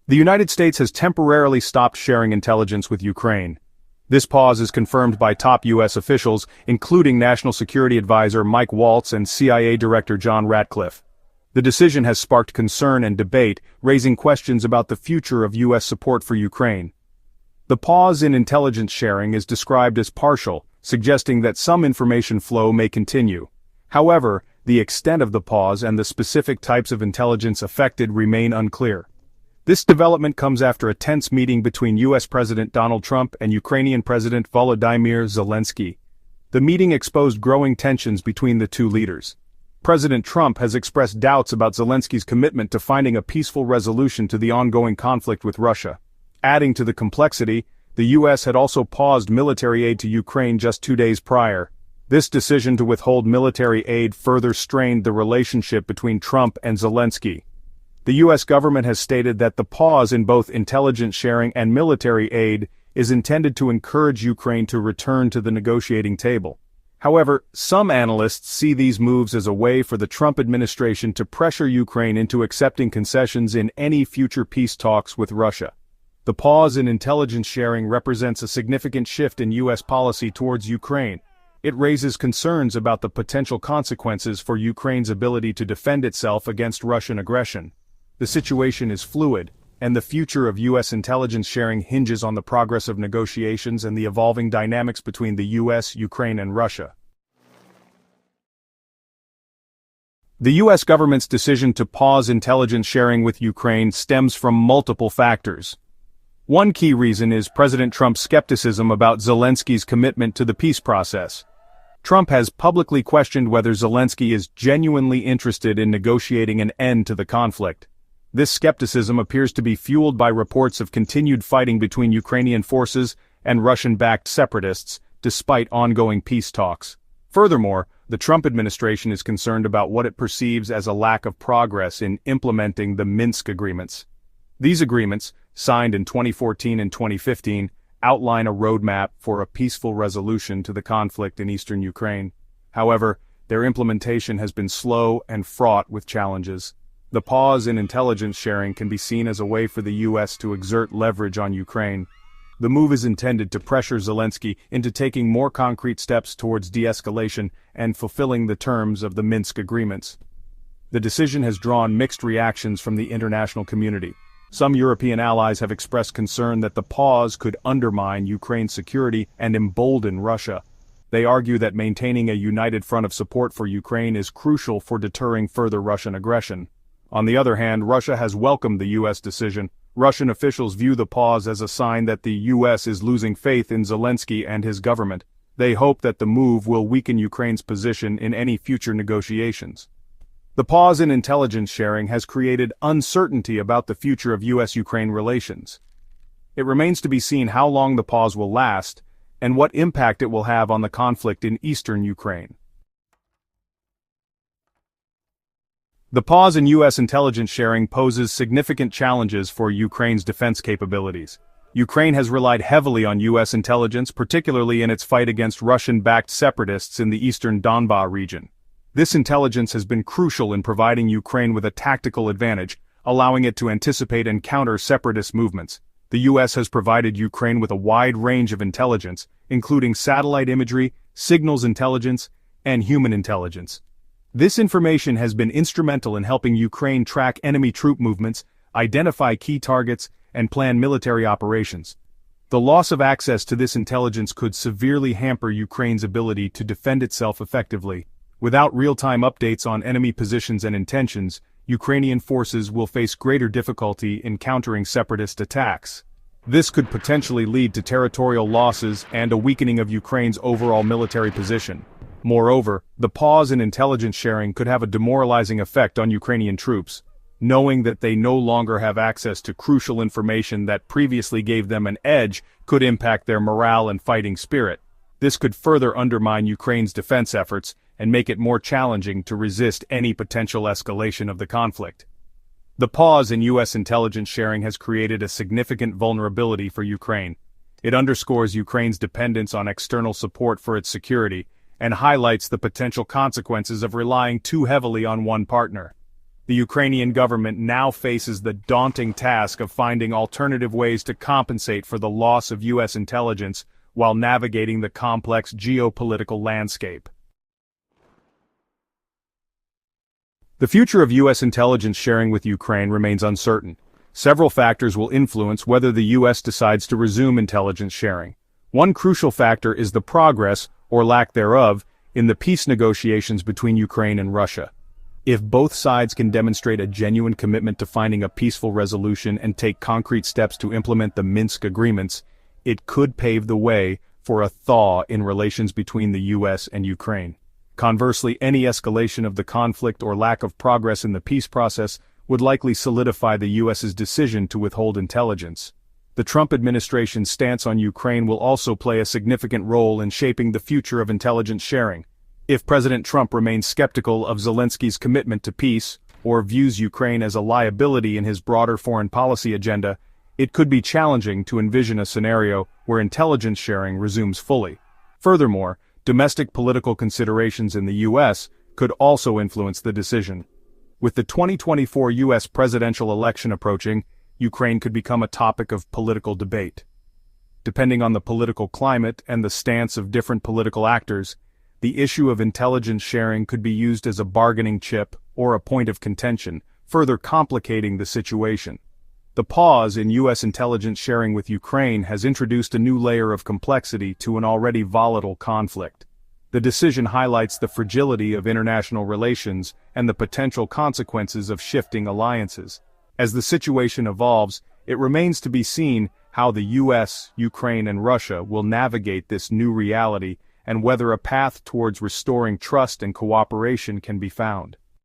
The United States has temporarily stopped sharing intelligence with Ukraine. This pause is confirmed by top U.S. officials, including National Security Advisor Mike Waltz and CIA Director John Ratcliffe. The decision has sparked concern and debate, raising questions about the future of U.S. support for Ukraine. The pause in intelligence sharing is described as partial, suggesting that some information flow may continue. However, the extent of the pause and the specific types of intelligence affected remain unclear. This development comes after a tense meeting between U.S. President Donald Trump and Ukrainian President Volodymyr Zelensky. The meeting exposed growing tensions between the two leaders. President Trump has expressed doubts about Zelensky's commitment to finding a peaceful resolution to the ongoing conflict with Russia. Adding to the complexity, the U.S. had also paused military aid to Ukraine just 2 days prior. This decision to withhold military aid further strained the relationship between Trump and Zelensky. The U.S. government has stated that the pause in both intelligence sharing and military aid is intended to encourage Ukraine to return to the negotiating table. However, some analysts see these moves as a way for the Trump administration to pressure Ukraine into accepting concessions in any future peace talks with Russia. The pause in intelligence sharing represents a significant shift in U.S. policy towards Ukraine. It raises concerns about the potential consequences for Ukraine's ability to defend itself against Russian aggression. The situation is fluid, and the future of U.S. intelligence sharing hinges on the progress of negotiations and the evolving dynamics between the U.S., Ukraine, and Russia. The U.S. government's decision to pause intelligence sharing with Ukraine stems from multiple factors. One key reason is President Trump's skepticism about Zelensky's commitment to the peace process. Trump has publicly questioned whether Zelensky is genuinely interested in negotiating an end to the conflict. This skepticism appears to be fueled by reports of continued fighting between Ukrainian forces and Russian-backed separatists, despite ongoing peace talks. Furthermore, the Trump administration is concerned about what it perceives as a lack of progress in implementing the Minsk agreements. These agreements, signed in 2014 and 2015, outline a roadmap for a peaceful resolution to the conflict in eastern Ukraine. However, their implementation has been slow and fraught with challenges. The pause in intelligence sharing can be seen as a way for the U.S. to exert leverage on Ukraine. The move is intended to pressure Zelensky into taking more concrete steps towards de-escalation and fulfilling the terms of the Minsk agreements. The decision has drawn mixed reactions from the international community. Some European allies have expressed concern that the pause could undermine Ukraine's security and embolden Russia. They argue that maintaining a united front of support for Ukraine is crucial for deterring further Russian aggression. On the other hand, Russia has welcomed the U.S. decision. Russian officials view the pause as a sign that the U.S. is losing faith in Zelensky and his government. They hope that the move will weaken Ukraine's position in any future negotiations. The pause in intelligence sharing has created uncertainty about the future of U.S.-Ukraine relations. It remains to be seen how long the pause will last and what impact it will have on the conflict in eastern Ukraine. The pause in U.S. intelligence sharing poses significant challenges for Ukraine's defense capabilities. Ukraine has relied heavily on U.S. intelligence, particularly in its fight against Russian-backed separatists in the eastern Donbas region. This intelligence has been crucial in providing Ukraine with a tactical advantage, allowing it to anticipate and counter separatist movements. The U.S. has provided Ukraine with a wide range of intelligence, including satellite imagery, signals intelligence, and human intelligence. This information has been instrumental in helping Ukraine track enemy troop movements, identify key targets, and plan military operations. The loss of access to this intelligence could severely hamper Ukraine's ability to defend itself effectively. Without real-time updates on enemy positions and intentions, Ukrainian forces will face greater difficulty in countering separatist attacks. This could potentially lead to territorial losses and a weakening of Ukraine's overall military position. Moreover, the pause in intelligence sharing could have a demoralizing effect on Ukrainian troops. Knowing that they no longer have access to crucial information that previously gave them an edge could impact their morale and fighting spirit. This could further undermine Ukraine's defense efforts and make it more challenging to resist any potential escalation of the conflict. The pause in U.S. intelligence sharing has created a significant vulnerability for Ukraine. It underscores Ukraine's dependence on external support for its security, and highlights the potential consequences of relying too heavily on one partner. The Ukrainian government now faces the daunting task of finding alternative ways to compensate for the loss of U.S. intelligence while navigating the complex geopolitical landscape. The future of U.S. intelligence sharing with Ukraine remains uncertain. Several factors will influence whether the U.S. decides to resume intelligence sharing. One crucial factor is the progress, or lack thereof, in the peace negotiations between Ukraine and Russia. If both sides can demonstrate a genuine commitment to finding a peaceful resolution and take concrete steps to implement the Minsk agreements, it could pave the way for a thaw in relations between the U.S. and Ukraine. Conversely, any escalation of the conflict or lack of progress in the peace process would likely solidify the U.S.'s decision to withhold intelligence. The Trump administration's stance on Ukraine will also play a significant role in shaping the future of intelligence sharing. If President Trump remains skeptical of Zelensky's commitment to peace, or views Ukraine as a liability in his broader foreign policy agenda, it could be challenging to envision a scenario where intelligence sharing resumes fully. Furthermore, domestic political considerations in the U.S. could also influence the decision. With the 2024 U.S. presidential election approaching, Ukraine could become a topic of political debate. Depending on the political climate and the stance of different political actors, the issue of intelligence sharing could be used as a bargaining chip or a point of contention, further complicating the situation. The pause in U.S. intelligence sharing with Ukraine has introduced a new layer of complexity to an already volatile conflict. The decision highlights the fragility of international relations and the potential consequences of shifting alliances. As the situation evolves, it remains to be seen how the U.S., Ukraine, and Russia will navigate this new reality and whether a path towards restoring trust and cooperation can be found.